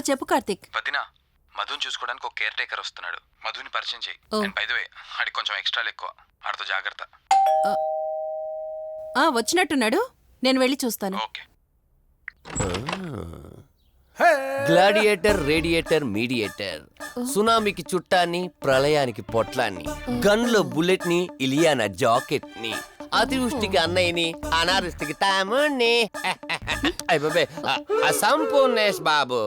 చెప్పు కార్తిక్. వదినా, మధుని చూసుకోవడానికి ఒక కేర్ టేకర్ వస్తున్నాడు. మధుని పరిచయం చేయి. బై ది వే, ఆడికి కొంచెం ఎక్స్ట్రాలు ఎక్కువ, ఆడితో జాగ్రత్త. వచ్చినట్టున్నాడు, నేను వెళ్ళి చూస్తాను. ఓకే. గ్లాడియేటర్, రేడియేటర్, మీడియేటర్, సునామీకి చుట్టాన్ని, ప్రళయానికి పొట్లాన్ని, గన్లో బుల్లెట్ ని, ఇలియానా జాకెట్ ని, అతివృష్టికి అన్నయ్యని, అనావృష్టికి తమ్ముణ్ణి. సంపూర్ణేష్ బాబు.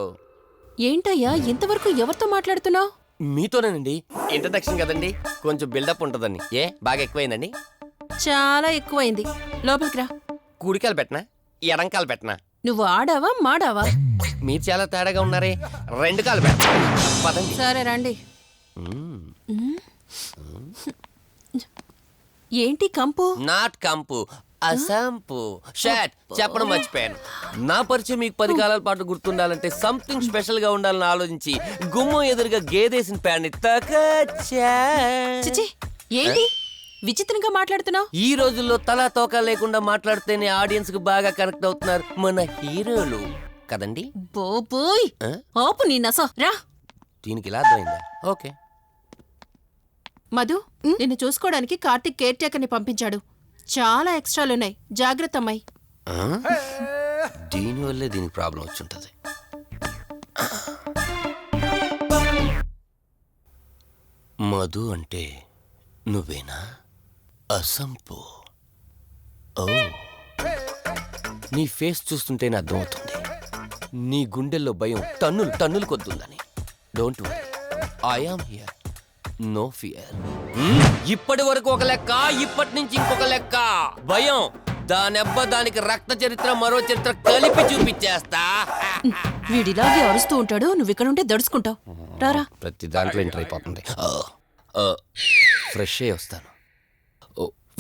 ఏంటయ్యా ఇంతవరకు ఎవరితో మాట్లాడుతున్నావు? మీతోనేనండి. ఇంట్రడక్షన్ కదండి, కొంచెం బిల్డప్ ఉంటుందండి. బాగా ఎక్కువైందండి? చాలా ఎక్కువైంది. లోపలికి రా. కుడికాలు పెట్టనా, ఎడంకాలు పెట్టనా? నువ్వు ఆడావా మాడావా? మీరు చాలా తేడాగా ఉన్నారే. 2 కాలు పెట్ట. పదండి. సరే రండి. ఏంటి కంపు? నాట్ కంపు, అసంపు. షాట్ చెప్పడం మర్చిపోయాను. నా పరిచయం మీకు 10 కాలాల పాటు గుర్తుండాలంటే సంథింగ్ స్పెషల్ గా ఉండాలని ఆలోచించి గుమ్మం ఎదురుగా గేదేసిన ప్యాడ్ని తకచ్చా. చిచి, ఏంటి విచిత్రంగా మాట్లాడుతున్నావు? ఈ రోజుల్లో తలా తోక లేకుండా మాట్లాడితేనే ఆడియన్స్ కు బాగా కనెక్ట్ అవుతున్నారు మన హీరోలు కదండి. బోబోయ్, ఆపు నీ నస. రా. దీనికి ఇలా అర్థమైందా? ఓకే. మధు, నిన్ను చూసుకోవడానికి కార్తిక్ కేర్ టేకర్ని పంపించాడు. చాలా ఎక్స్ట్రాలున్నాయి, జాగ్రత్త అమ్మాయి. దీనివల్లే దీనికి ప్రాబ్లం వచ్చుంటది. మధు అంటే నువ్వేనా? అసంపు. ఓ, నీ ఫేస్ చూస్తుంటేనే అర్థమవుతుంది నీ గుండెల్లో భయం టన్నులు టన్నులు కొద్దుందని. Don't worry, I am here, no fear. ఇప్పటి వరకు ఒక లెక్క, ఇప్పటి నుంచి ఇంకొక లెక్క. భయం దానెబ్బ, దానికి రక్త చరిత్ర, మరో చరిత్ర కలిపి చూపించేస్తా. వీడిలాగే అరుస్తూ ఉంటాడు, నువ్వు ఇక్కడ ఉంటే దడుచుకుంటావు. రారా. ప్రతి దాంట్లో ఎంటర్ అయిపోతుంది. ఫ్రెష్ అయ్యి వస్తాను.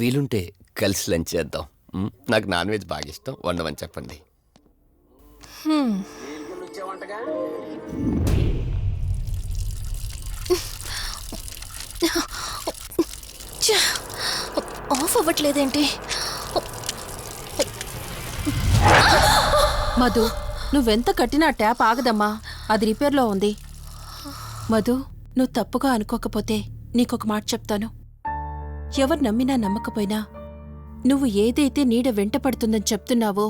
వీలుంటే కలిసి లంచ్ చేద్దాం. నాకు నాన్ వెజ్ బాగా ఇష్టం, వండమని చెప్పండి. ఆఫ్ అవ్వట్లేదేంటి? మధు, నువ్వెంత కట్టినా ట్యాప్ ఆగదమ్మా, అది రిపేర్లో ఉంది. మధు, నువ్వు తప్పుగా అనుకోకపోతే నీకొక మాట చెప్తాను. ఎవరు నమ్మినా నమ్మకపోయినా నువ్వు ఏదైతే నీడ వెంట పడుతుందని చెప్తున్నావో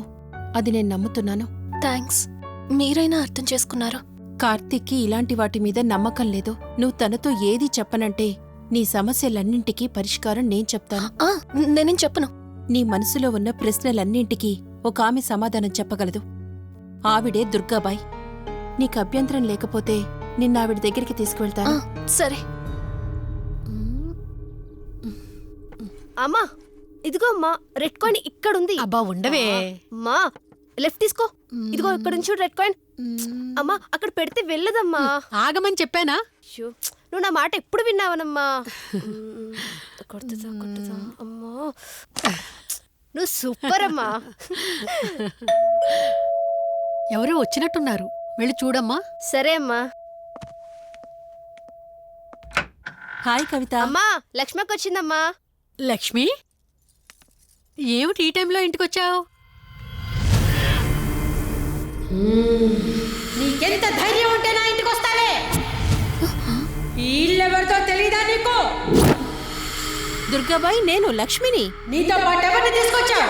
అది నేను నమ్ముతున్నాను. థ్యాంక్స్, మీరైనా అర్థం చేసుకున్నారు. కార్తిక్కి ఇలాంటి వాటి మీద నమ్మకం లేదు. నువ్వు తనతో ఏది చెప్పనంటే నీ సమస్యలన్నింటికీ పరిష్కారం నేను చెప్తాను. నేనేం చెప్పను. నీ మనసులో ఉన్న ప్రశ్నలన్నింటికీ ఒక ఆమె సమాధానం చెప్పగలదు. ఆవిడే దుర్గాబాయ్. నీకు అభ్యంతరం లేకపోతే నిన్నావిడ దగ్గరికి తీసుకువెళ్తాను. సరే. అమ్మా, ఇదిగో అమ్మా, రెడ్ కాయిన్ ఇక్కడుంది. అబ్బా ఉండవే. అమ్మా, లెఫ్ట్ తీసుకో. ఇదిగో ఇక్కడ నుంచి రెడ్ కాయిన్. అమ్మా, అక్కడ పెడితే వెళ్ళదమ్మా. ఆగమని చెప్పానా? నువ్వు నా మాట ఎప్పుడు విన్నావనమ్మా. కొడుతుందా కొడుతుందా అమ్మా, నువ్వు సూపర్ అమ్మా. ఎవరో వచ్చినట్టున్నారు, వెళ్ళి చూడమ్మా. సరే అమ్మా. హాయ్ కవిత. అమ్మా, లక్ష్మకి వచ్చిందమ్మా. లక్ష్మి, ఏమిటి ఈ టైంలో ఇంటికొచ్చావు? నీకెంత ధైర్యం ఉంటే నా ఇంటికి వస్తావే? ఈ ఇల్లెవరితో తెలీదా నీకు? దుర్గాబాయ్, నేను లక్ష్మిని. నీతో పాటు ఎవరిని తీసుకొచ్చావు?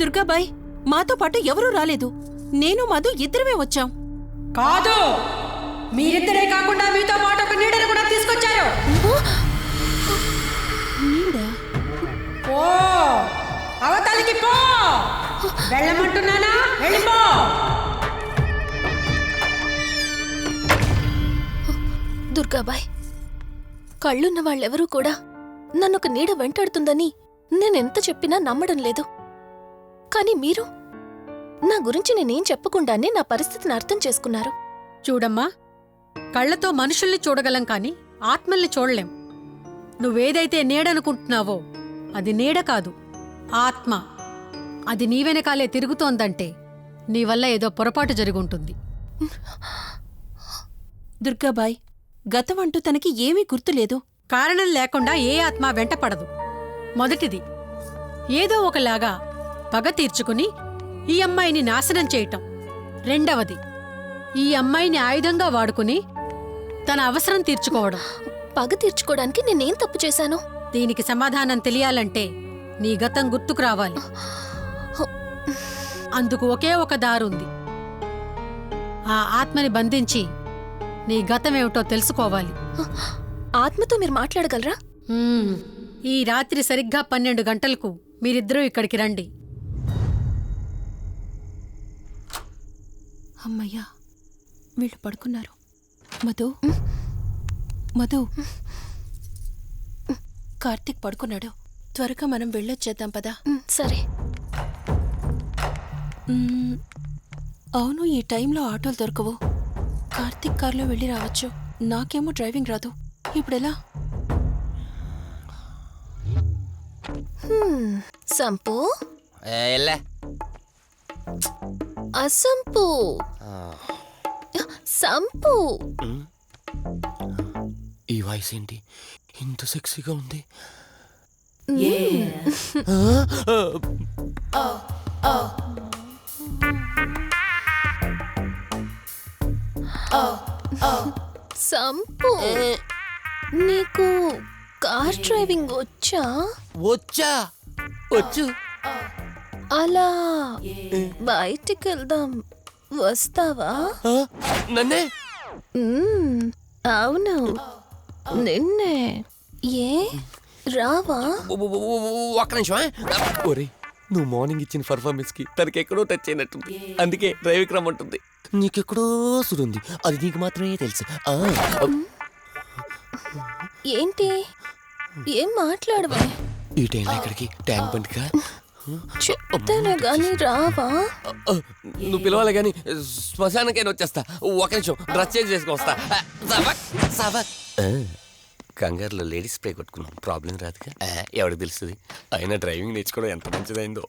దుర్గాబాయ్, మాతో పాటు ఎవరూ రాలేదు. నేను మధు ఇద్దరమే వచ్చాం. కాదు, మీరిద్దరే కాకుండా మీతో పాటు ఒక నీడను కూడా తీసుకొచ్చారు. పో, అవతలికి పో. వెళ్ళమంటున్నానా? వెళ్ళిపో. దుర్గాబాయ్, కళ్ళున్న వాళ్ళెవరూ కూడా నన్నొక నీడ వెంటాడుతుందని నేనెంత చెప్పినా నమ్మడం లేదు. కానీ మీరు నా గురించి నేనేం చెప్పకుండానే నా పరిస్థితిని అర్థం చేసుకున్నారు. చూడమ్మా, కళ్ళతో మనుషుల్ని చూడగలం కాని ఆత్మల్ని చూడలేం. నువ్వేదైతే నీడనుకుంటున్నావో అది నీడ కాదు, ఆత్మ. అది నీ వెనకాలే తిరుగుతోందంటే నీ వల్ల ఏదో పొరపాటు జరుగుంటుంది. దుర్గాబాయ్, గతమంటూ తనకి ఏమీ గుర్తులేదు. కారణం లేకుండా ఏ ఆత్మ వెంటపడదు. మొదటిది, ఏదో ఒకలాగా పగ తీర్చుకుని ఈ అమ్మాయిని నాశనం చేయటం. రెండవది, ఈ అమ్మాయిని ఆయుధంగా వాడుకుని తన అవసరం తీర్చుకోవడం. పగ తీర్చుకోవడానికి నేనేం తప్పు చేశాను? దీనికి సమాధానం తెలియాలంటే నీ గతం గుర్తుకు రావాలి. అందుకు ఒకే ఒక దారుంది. ఆ ఆత్మని బంధించి నీ గతమేమిటో తెలుసుకోవాలి. ఆత్మతో మీరు మాట్లాడగలరా? ఈ రాత్రి సరిగ్గా 12 గంటలకు మీరిద్దరూ ఇక్కడికి రండి. అమ్మయ్యా, వీళ్ళు పడుకున్నారు. మధు, మధు, కార్తీక్ పడుకున్నాడు. త్వరగా మనం వెళ్ళొచ్చేద్దాం పదా. సరే. అవును, ఈ టైంలో ఆటోలు దొరకవు. కార్తీక్ కార్లో వెళ్ళి రావచ్చు. నాకేమో డ్రైవింగ్ రాదు. ఇప్పుడెలా? సంపు, ఎల్లే. అసంపు, సంపు. ఈ వాయిస్ ఏంటి ఇంత సెక్సీగా ఉంది? సంపు, నీకు కార్ డ్రైవింగ్ వచ్చా? వచ్చు. అలా బయటికి వెళ్దాం, వస్తావా? నన్నే? అవును, నిన్నే. ఏ రావా? ఒక్క నిమిషం. ఒరే, నువ్వు మార్నింగ్ ఇచ్చిన పర్ఫార్మెన్స్ కి తనకి ఎక్కడో టచ్ అయినట్టుంది. అందుకే డ్రైవింగ్ రమ్మంటుంది. నీకెక్కడో సుడుంది, అది నీకు మాత్రమే తెలుసు. ఏంటి? ఏం మాట్లాడవా? ఈ టైంలో ఎక్కడికి? ట్యాంక్ బండ్కా? చెప్తానే గాని రావా? నువ్వు పిలవాలి కానీ శ్మశానకైనా వచ్చేస్తా. ఒక నిమిషం డ్రెస్ చేంజ్ చేసుకుని వస్తా. కంగారులో లేడీస్ స్ప్రే కొట్టుకున్నాం, ప్రాబ్లం రాదుగా. ఎవరికి తెలుస్తుంది? అయినా డ్రైవింగ్ నేర్చుకోవడం ఎంత మంచిదైందో.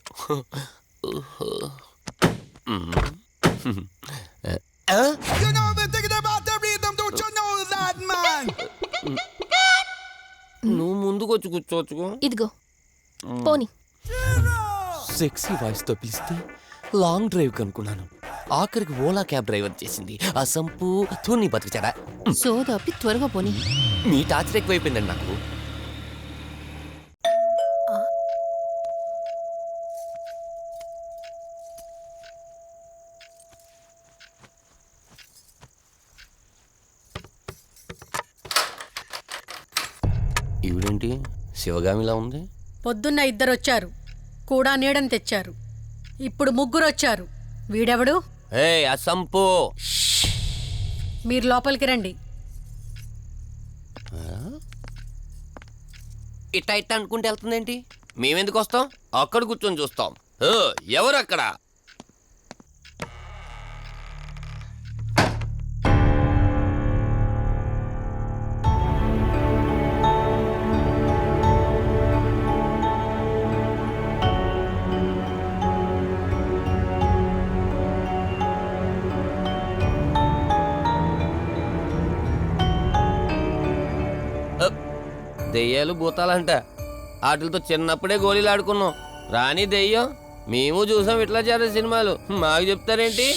నువ్వు ముందుకు వచ్చి కూర్చోవచ్చు. ఇదిగో పోనీ. సెక్సీ వాయిస్ తో పిలిస్తే లాంగ్ డ్రైవ్ కనుక్కున్నాను. ఆఖరికి ఓలా క్యాబ్ డ్రైవర్ చేసింది ఆ సంపు. తూని బతికిచాడా? సోదాపి త్వరగా పోనీ. మీ టార్చర్ ఎక్కువైపోయిందండి నాకు. ఈవిడేంటి శివగామిలా ఉంది? పొద్దున్న 2 వచ్చారు, కూడా నీడని తెచ్చారు. ఇప్పుడు 3 వచ్చారు. వీడెవడు? ఆ సంపు. మీరు లోపలికి రండి. ఇట్ట ఇట్ట అనుకుంటే వెళ్తుందేంటి? మేమెందుకు వస్తాం? అక్కడ కూర్చొని చూస్తాం. ఎవరు అక్కడ? దెయ్యాలు భూతాలంట. వాటితో చిన్నప్పుడే గోళీలు ఆడుకున్నాం. రాని దెయ్యం మేము చూసాం ఇట్లా చేరే సినిమాలు. మాకు చెప్తారేంటి?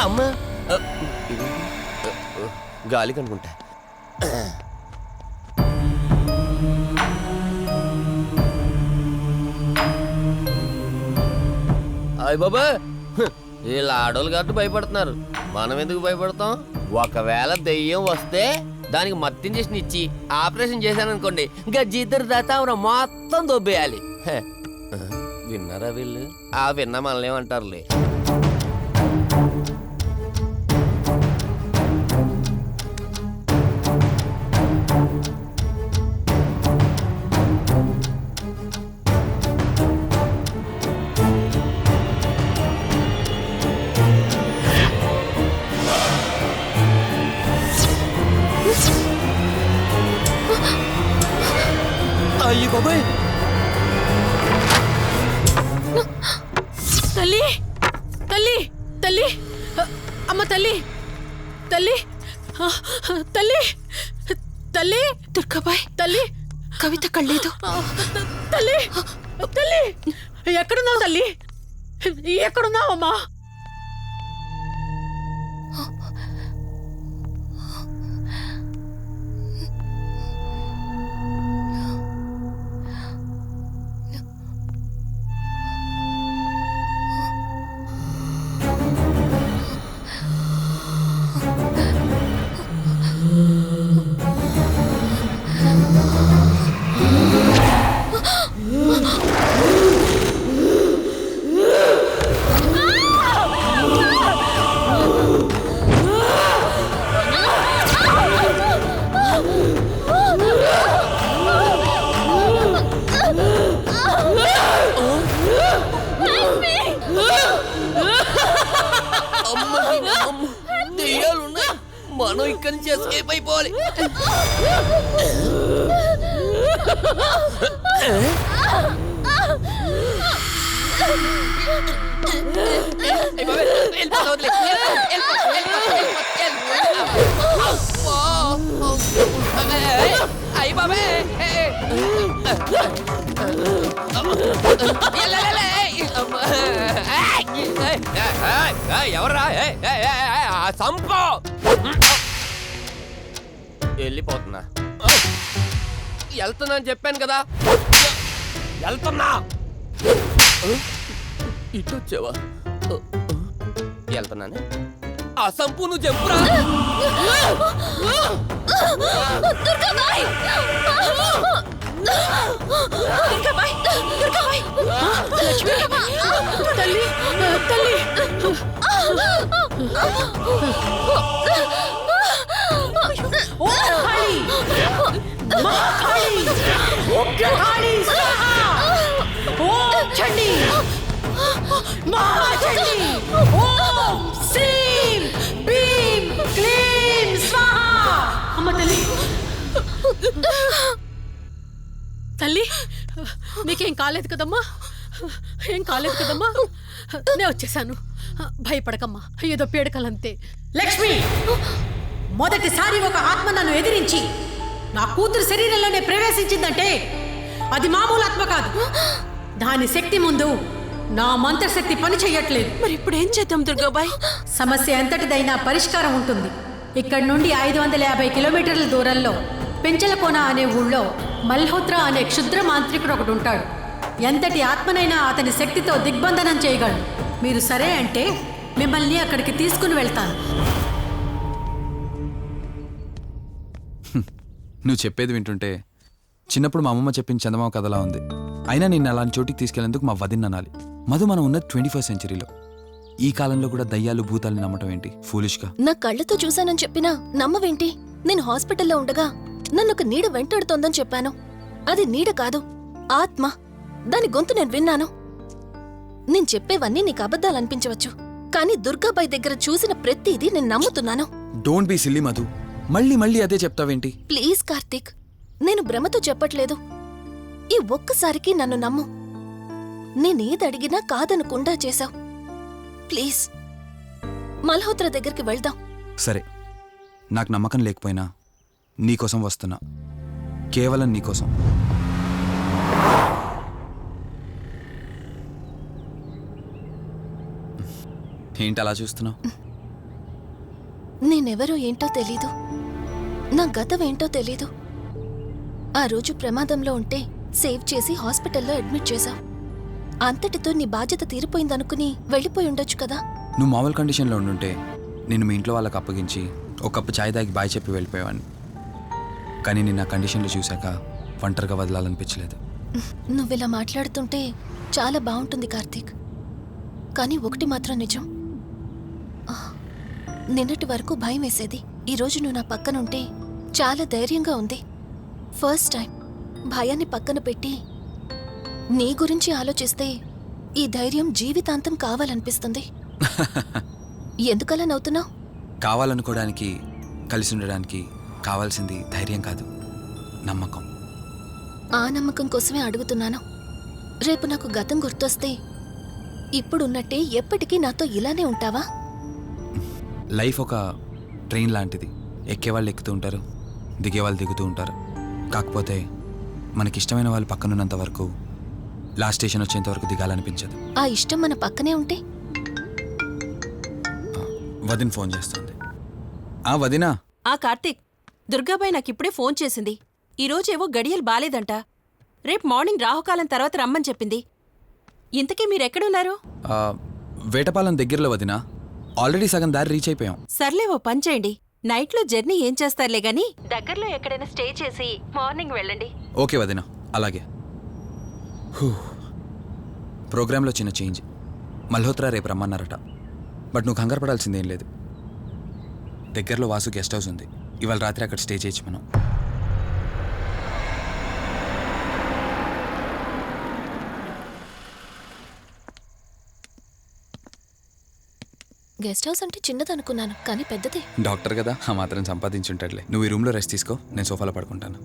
అమ్మా, గాలి కనుకుంటా. అయ్య బాబా, వీళ్ళ ఆడోళ్ళు కాబట్టి భయపడుతున్నారు. మనం ఎందుకు భయపడతాం? ఒకవేళ దెయ్యం వస్తే దానికి మత్తు ఇంజెక్షన్ ఇచ్చి ఆపరేషన్ చేశాననుకోండి, గజ్జిద్దరు దాతావరం మొత్తం దొబ్బేయాలి. విన్నారా వీళ్ళు? ఆ విన్నా మనల్ని ఏమంటారులే. అయ్యి బాబాయ్, తల్లి, తల్లి, తల్లి, అమ్మ తల్లి, తల్లి, తల్లి, తల్లి, దుర్గాబాయ్, తల్లి, కవిత కళ్ళేదు. తల్లి, తల్లి, ఎక్కడున్నావు తల్లి? ఎక్కడున్నావమ్మా? దెయ్యాలున్నాయి, మనం ఇక్కడి నుంచి ఎస్కేప్ అయిపోవాలి. అయ్యి బాబే ఎవర్రా సంపో వెళ్ళిపోతున్నా. వెళ్తున్నా అని చెప్పాను కదా, వెళ్తున్నా. ఇటు వచ్చావా? వెళ్తున్నాను. ఆ సంపు నువ్వు చెప్పురా. తల్లి తల్లి ఓ కాళీ మా కాళీ ఉగ్ర కాళీ స్వాహా ఓం చండీ మహా చండీ ఓం శ్రీం భీం క్లీం స్వాహా. అమ్మ తల్లి తల్లి నీకేం కాలేదు కదమ్మా? ఏం కాలేదు కదమ్మా? నేను వచ్చేసాను, భయపడకమ్మా. ఏదో పీడకలంతే. లక్ష్మి, మొదటిసారి ఒక ఆత్మ నన్ను ఎదిరించి నా కూతురు శరీరంలోనే ప్రవేశించిందంటే అది మామూలు ఆత్మ కాదు. దాని శక్తి ముందు నా మంత్రశక్తి పని చెయ్యట్లేదు. మరి ఇప్పుడు ఏం చేద్దాం దుర్గాబాయ్? సమస్య ఎంతటిదైనా పరిష్కారం ఉంటుంది. ఇక్కడి నుండి 550 కిలోమీటర్ల దూరంలో పెంచలకోన అనే ఊళ్ళో మల్హోత్రా అనే క్షుద్ర మాంత్రికుడు ఒకడు ఉంటాడు. ఎంతటి ఆత్మనైనా అతని శక్తితో దిగ్బంధనం చేయగలడు. మీరు సరే అంటే మిమ్మల్ని అక్కడికి తీసుకుని వెళ్తాను. నువ్వు చెప్పేది వింటుంటే చిన్నప్పుడు మా అమ్మమ్మ చెప్పిన చందమామ కథలా ఉంది. అయినా నిన్ను అలాంటి చోటికి తీసుకెళ్లేందుకు మా వదిన అనాలి. మధు, మనం ఉన్నది 21st సెంచరీలో. ఈ కాలంలో కూడా దయ్యాలు భూతాల్ని నమ్మటం ఏంటి? ఫూలిష్గా. నా కళ్ళతో చూశానని చెప్పినా నమ్మవేంటి? నేను హాస్పిటల్లో ఉండగా నన్ను ఒక నీడ వెంటాడుతోందని చెప్పాను. అది నీడ కాదు, ఆత్మ. దాని గొంతు నేను విన్నాను. నేను చెప్పేవన్నీ నీకు అబద్ధాలనిపించవచ్చు, కానీ దుర్గాబాయ్ దగ్గర చూసిన ప్రతిదీ నేను నమ్ముతున్నాను. డోంట్ బీ సిల్లీ మధు, మళ్ళీ మళ్ళీ అదే చెప్తావేంటి? ప్లీజ్ కార్తీక్, నేను భ్రమతో చెప్పట్లేదు. ఈ ఒక్కసారికి నన్ను నమ్ము. నేనేది అడిగినా కాదనకుండా చేశావు. ప్లీజ్ మల్హోత్రా దగ్గరికి వెళ్దాం. సరే, నాకు నమ్మకం లేకపోయినా నీకోసం వస్తున్నా, కేవలం నీకోసం. ఏంటి అలా చూస్తున్నావు? నేనెవరో ఏంటో తెలీదు, నా గతం ఏంటో తెలీదు. ఆ రోజు ప్రమాదంలో ఉంటే సేవ్ చేసి హాస్పిటల్లో అడ్మిట్ చేశావు. అంతటితో నీ బాధ్యత తీరిపోయిందనుకుని వెళ్ళిపోయి ఉండొచ్చు కదా. నువ్వు మామూలు కండిషన్లో ఉండుంటే నేను మీ ఇంట్లో వాళ్ళకి అప్పగించి ఒక కప్పు చాయ్ తాగి బాయ్ చెప్పి వెళ్ళిపోయేవాడిని. కానీ నేను నా కండిషన్లో చూశాక ఒంటరిగా వదలాలనిపించలేదు. నువ్విలా మాట్లాడుతుంటే చాలా బాగుంటుంది కార్తీక్, కానీ ఒకటి మాత్రం నిజం. నిన్నటి వరకు భయం వేసేది. ఈరోజు నువ్వు నా పక్కనుంటే చాలా ధైర్యంగా ఉంది. ఫస్ట్ టైం భయాన్ని పక్కన పెట్టి నీ గురించి ఆలోచిస్తే ఈ ధైర్యం జీవితాంతం కావాలనిపిస్తుంది. ఎందుకలా నవ్వుతున్నావు? కావాలనుకోవడానికి, కలిసి ఉండడానికి కావాల్సింది ధైర్యం కాదు, నమ్మకం. ఆ నమ్మకం కోసమే అడుగుతున్నాను. రేపు నాకు గతం గుర్తొస్తే ఇప్పుడున్నట్టే ఎప్పటికీ నాతో ఇలానే ఉంటావా? లైఫ్ ఒక ట్రైన్ లాంటిది. ఎక్కేవాళ్ళు ఎక్కుతూ ఉంటారు, దిగేవాళ్ళు దిగుతూ ఉంటారు. కాకపోతే మనకిష్టమైన వాళ్ళు పక్కనున్నంత వరకు లాస్ట్ స్టేషన్ వచ్చేంత వరకు దిగాలనిపించదు. ఆ ఇష్టం మన పక్కనే ఉంటే? వదిన ఫోన్ చేస్తుంది. వదినా. కార్తీక్, దుర్గాబాయ్ నాకిప్పుడే ఫోన్ చేసింది. ఈరోజేవో గడియలు బాలేదంట. రేపు మార్నింగ్ రాహుకాలం తర్వాత రమ్మని చెప్పింది. ఇంతకీ మీరెక్కడున్నారు? వేటపాలెం దగ్గరలో వదినా. ఆల్రెడీ సగం దారి రీచ్ అయిపోయాం. సర్లే, ఓ పని చేయండి. నైట్లో జర్నీ ఏం చేస్తారులే గాని దగ్గరలో ఎక్కడైనా స్టే చేసి మార్నింగ్ వెళ్ళండి. ఓకే వదినా, అలాగే. ప్రోగ్రాంలో చిన్న చేంజ్. మల్హోత్రా రేపు రమ్మన్నారట. బట్ నువ్వు కంగారు పడాల్సిందేం లేదు. దగ్గరలో వాసు గెస్ట్ హౌస్ ఉంది. ఇవాళ రాత్రి అక్కడ స్టే చేయొచ్చు మనం. గెస్ట్ హౌస్ అంటే చిన్నదనుకున్నాను, కానీ పెద్దదే. డాక్టర్ కదా, ఆ మాత్రం సంపాదించుంటాడులే. నువ్వు ఈ రూమ్లో రెస్ట్ తీసుకో, నేను సోఫాలో పడుకుంటాను.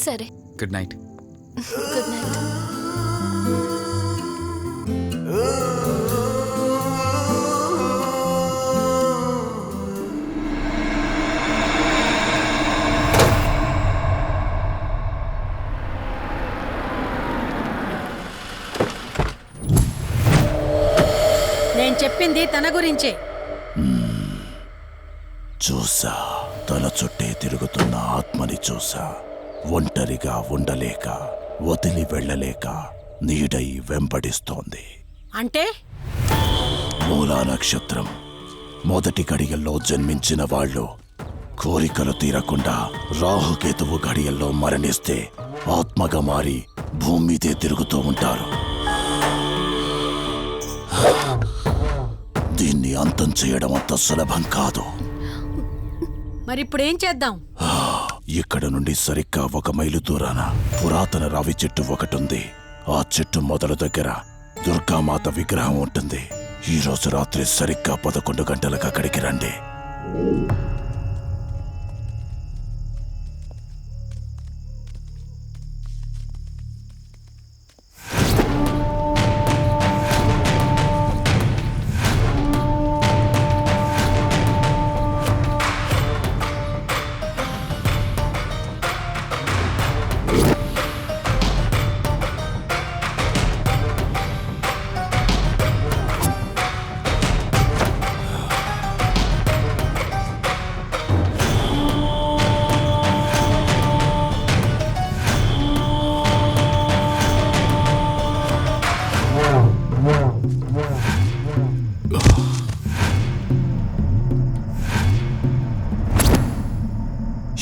సరే, గుడ్ నైట్. Good night. నేను చెప్పింది తన గురించే. చూసా, తన చుట్టే తిరుగుతున్న ఆత్మని చూసా. ఒంటరిగా ఉండలేక, వదిలి వెళ్ళలేక నీడై వెంబడిస్తోంది. అంటే మూలా నక్షత్రం మొదటి గడియల్లో జన్మించిన వాళ్ళు కోరికలు తీరకుండా రాహుకేతువు గడియల్లో మరణిస్తే ఆత్మగా మారి భూమి మీదే తిరుగుతూ ఉంటారు. దీన్ని అంతం చేయడం అంత సులభం కాదు. మరిప్పుడేం చేద్దాం? ఇక్కడ నుండి సరిగ్గా 1 మైలు దూరాన పురాతన రావి చెట్టు ఒకటుంది. ఆ చెట్టు మొదల దగ్గర దుర్గామాత విగ్రహం ఉంటుంది. ఈ రోజు రాత్రి సరిగ్గా 11 గంటలకు అక్కడికి రండి.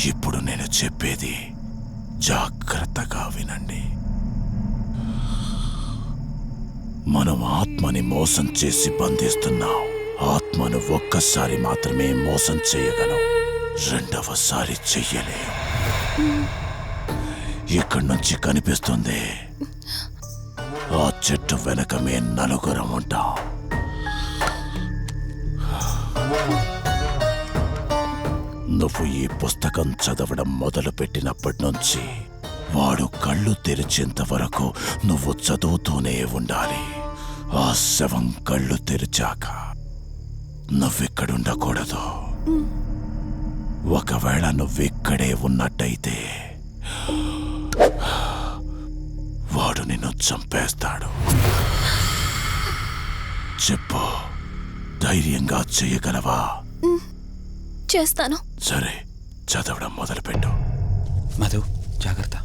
ఇప్పుడు నేను చెప్పేది జాగ్రత్తగా వినండి. మనం ఆత్మని మోసం చేసి బంధిస్తున్నాం. ఆత్మను ఒక్కసారి మాత్రమే మోసం చేయగలం, రెండవసారి చెయ్యలేం. ఇక్కడి నుంచి కనిపిస్తుంది, ఆ చెట్టు వెనకమే నలుగురం ఉంటాం. నువ్వు ఈ పుస్తకం చదవడం మొదలుపెట్టినప్పటి నుంచి వాడు కళ్ళు తెరిచేంత వరకు నువ్వు చదువుతూనే ఉండాలి. ఆ శవం కళ్ళు తెరిచాక నువ్విక్కడుండకూడదు. ఒకవేళ నువ్విక్కడే ఉన్నట్టయితే వాడు నిన్ను చంపేస్తాడు. చెప్పు, ధైర్యంగా చేయగలవా? చేస్తాను. సరే, చదవడం మొదలుపెట్టు. మధు, జాగ్రత్త.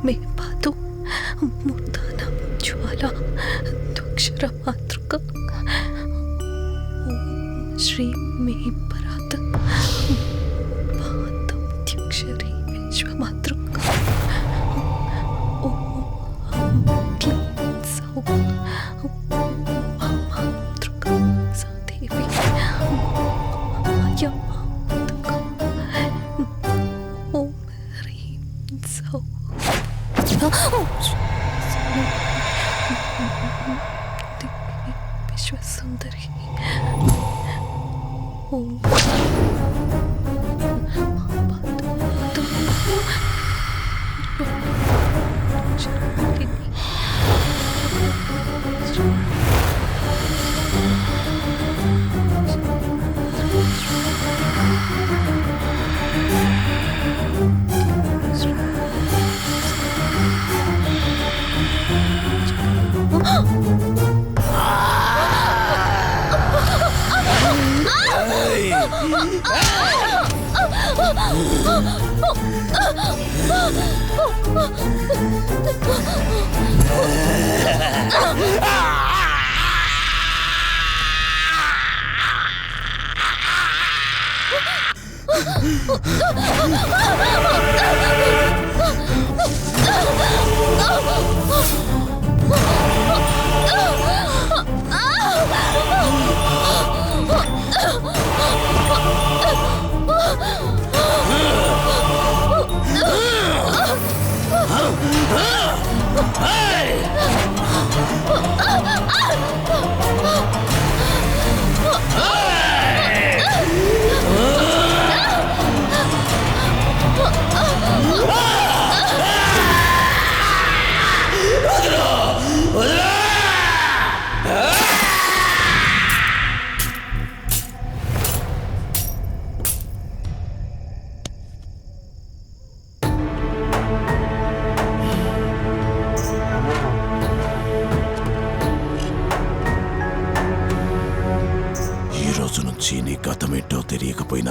మే పాదు ముద్దాన జ్వాల దుక్షర మాతృక శ్రీ మే పరాత్ పాదక్షరి విశ్వమాతృక విశ్వసుందరి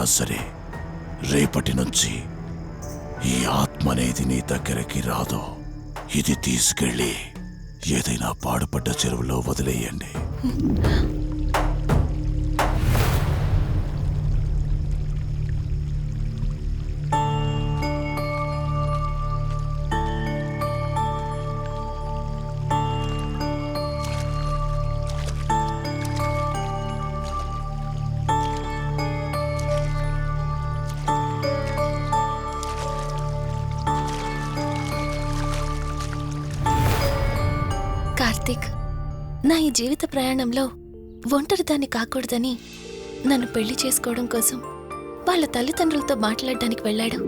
ఏదైనా సరే రేపటి నుంచి ఈ ఆత్మ అనేది నీ దగ్గరికి రాదు. ఇది తీసుకెళ్ళి ఏదైనా పాడుపడ్డ చెరువులో వదిలేయండి. కార్తీక్, నా ఈ జీవిత ప్రయాణంలో ఒంటరిదాన్ని కాకూడదని నన్ను పెళ్లి చేసుకోవడం కోసం వాళ్ళ తల్లిదండ్రులతో మాట్లాడడానికి వెళ్ళాడు.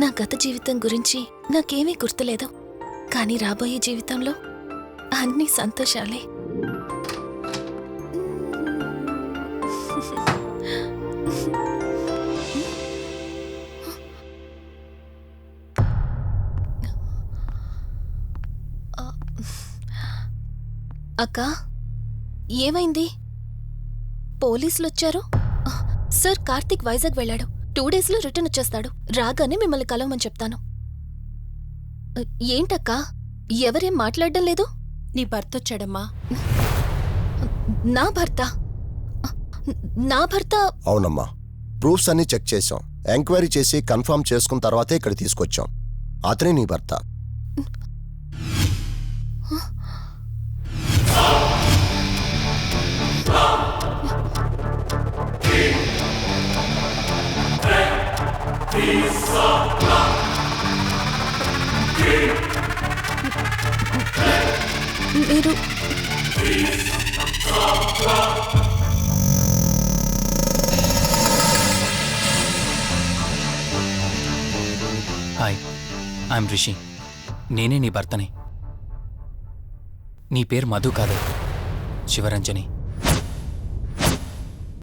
నా గత జీవితం గురించి నాకేమీ గుర్తులేదు, కానీ రాబోయే జీవితంలో అన్నీ సంతోషాలే. అక్కా, ఏమైంది? పోలీసులొచ్చారు. సార్, కార్తీక్ వైజాగ్ వెళ్ళాడు. 2 డేస్లో రిటర్న్ వచ్చేస్తాడు. రాగానే మిమ్మల్ని కలవమని చెప్తాను. ఏంటక్కా, ఎవరేం మాట్లాడడం లేదు? నీ భర్త వచ్చాడమ్మా. నా భర్త? నా భర్త? అవునమ్మా, ప్రూఫ్స్ అన్ని చెక్ చేశాం. ఎంక్వైరీ చేసి కన్ఫర్మ్ చేసుకున్న తర్వాతే ఇక్కడ తీసుకొచ్చాం. అతనే నీ భర్త. మీరు హాయ్, ఐఎమ్ రిషి. నేనే నీ భర్తని. నీ పేరు మధు కాదు, శివరంజని.